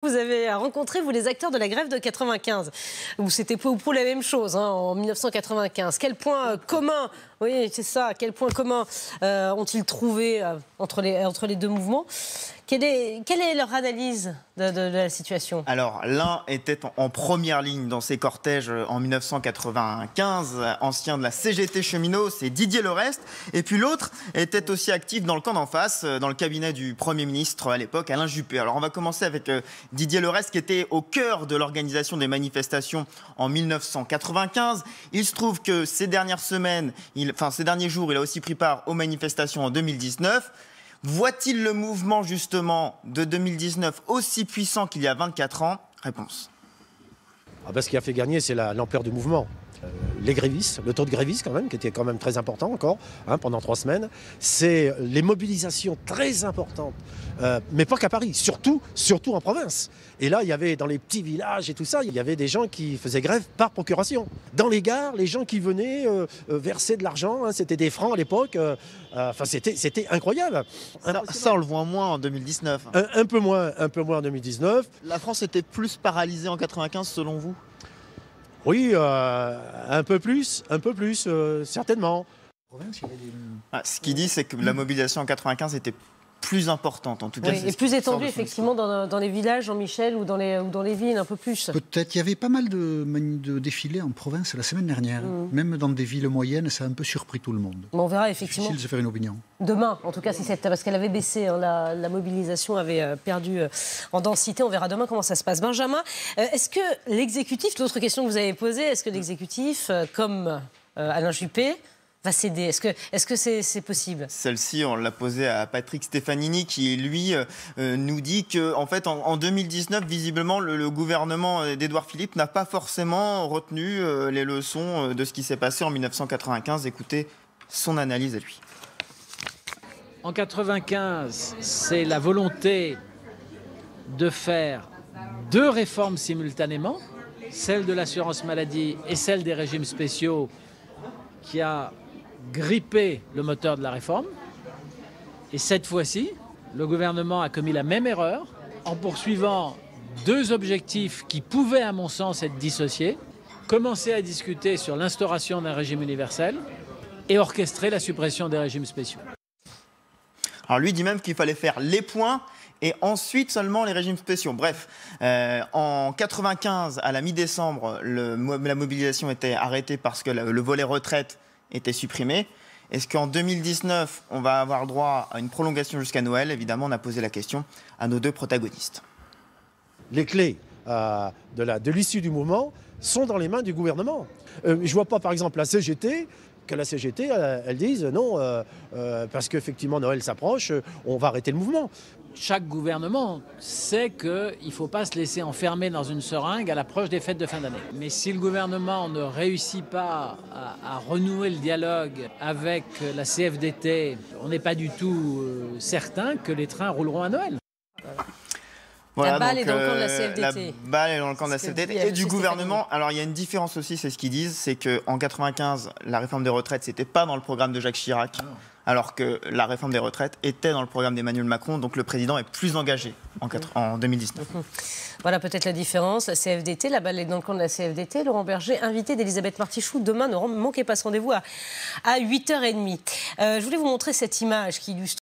Vous avez rencontré, vous, les acteurs de la grève de 95, où c'était peu ou prou la même chose, hein, en 1995. Quel point commun, oui, c'est ça, quel point commun ont-ils trouvé entre les deux mouvements? Quelle est leur analyse de la situation? Alors, l'un était en première ligne dans ces cortèges en 1995, ancien de la CGT cheminot, c'est Didier Lerest. Et puis l'autre était aussi actif dans le camp d'en face, dans le cabinet du Premier ministre à l'époque, Alain Juppé. Alors, on va commencer avec Didier Lerest, qui était au cœur de l'organisation des manifestations en 1995. Il se trouve que ces dernières semaines, ces derniers jours, il a aussi pris part aux manifestations en 2019. Voit-il le mouvement, justement, de 2019 aussi puissant qu'il y a 24 ans? Réponse. Ce qui a fait gagner, c'est l'ampleur du mouvement. Les grévistes, le taux de grévistes quand même, qui était quand même très important encore, pendant 3 semaines. C'est les mobilisations très importantes, mais pas qu'à Paris, surtout en province. Et là, il y avait dans les petits villages et tout ça, il y avait des gens qui faisaient grève par procuration. Dans les gares, les gens qui venaient verser de l'argent, c'était des francs à l'époque, c'était incroyable. Ça, on le voit moins en 2019. Un peu moins en 2019. La France était plus paralysée en 95 selon vous? Oui, un peu plus, certainement. Ce qu'il dit, c'est que la mobilisation en 95 était plus importante, en tout cas. Oui, et plus étendue, effectivement, dans les villages, Jean-Michel, ou dans les villes, un peu plus. Peut-être. Il y avait pas mal de défilés en province la semaine dernière. Même dans des villes moyennes, ça a un peu surpris tout le monde. Mais on verra, effectivement. C'est difficile de se faire une opinion. Demain, en tout cas, parce qu'elle avait baissé, hein, la mobilisation avait perdu en densité. On verra demain comment ça se passe. Benjamin, est-ce que l'exécutif, l'autre question que vous avez posée, est-ce que l'exécutif, comme Alain Juppé, va céder? Est-ce que c'est possible? Celle-ci, on l'a posée à Patrick Stefanini, qui, lui, nous dit qu'en fait, en 2019, visiblement, le gouvernement d'Édouard Philippe n'a pas forcément retenu les leçons de ce qui s'est passé en 1995. Écoutez son analyse à lui. En 1995, c'est la volonté de faire 2 réformes simultanément, celle de l'assurance maladie et celle des régimes spéciaux, qui a grippé le moteur de la réforme. Et cette fois-ci, le gouvernement a commis la même erreur en poursuivant 2 objectifs qui pouvaient, à mon sens, être dissociés. Commencer à discuter sur l'instauration d'un régime universel et orchestrer la suppression des régimes spéciaux. Alors lui dit même qu'il fallait faire les points et ensuite seulement les régimes spéciaux. Bref, en 95, à la mi-décembre, la mobilisation était arrêtée parce que le volet retraite était supprimé. Est-ce qu'en 2019, on va avoir droit à une prolongation jusqu'à Noël? Évidemment, on a posé la question à nos 2 protagonistes. Les clés de l'issue du mouvement sont dans les mains du gouvernement. Je ne vois pas, par exemple, la CGT, elle dise non, parce qu'effectivement Noël s'approche, on va arrêter le mouvement. Chaque gouvernement sait qu'il ne faut pas se laisser enfermer dans une seringue à l'approche des fêtes de fin d'année. Mais si le gouvernement ne réussit pas à renouer le dialogue avec la CFDT, on n'est pas du tout certain que les trains rouleront à Noël. Voilà, la balle est dans le camp de la CFDT. La balle est dans le camp de la CFDT et du gouvernement. Alors il y a une différence aussi, c'est ce qu'ils disent, c'est qu'en 95, la réforme des retraites, c'était pas dans le programme de Jacques Chirac, alors que la réforme des retraites était dans le programme d'Emmanuel Macron, donc le président est plus engagé en 2019. Voilà peut-être la différence. La CFDT, la balle est dans le camp de la CFDT. Laurent Berger, invité d'Elisabeth Martichoux. Demain, ne manquez pas ce rendez-vous à 8h30. Je voulais vous montrer cette image qui illustre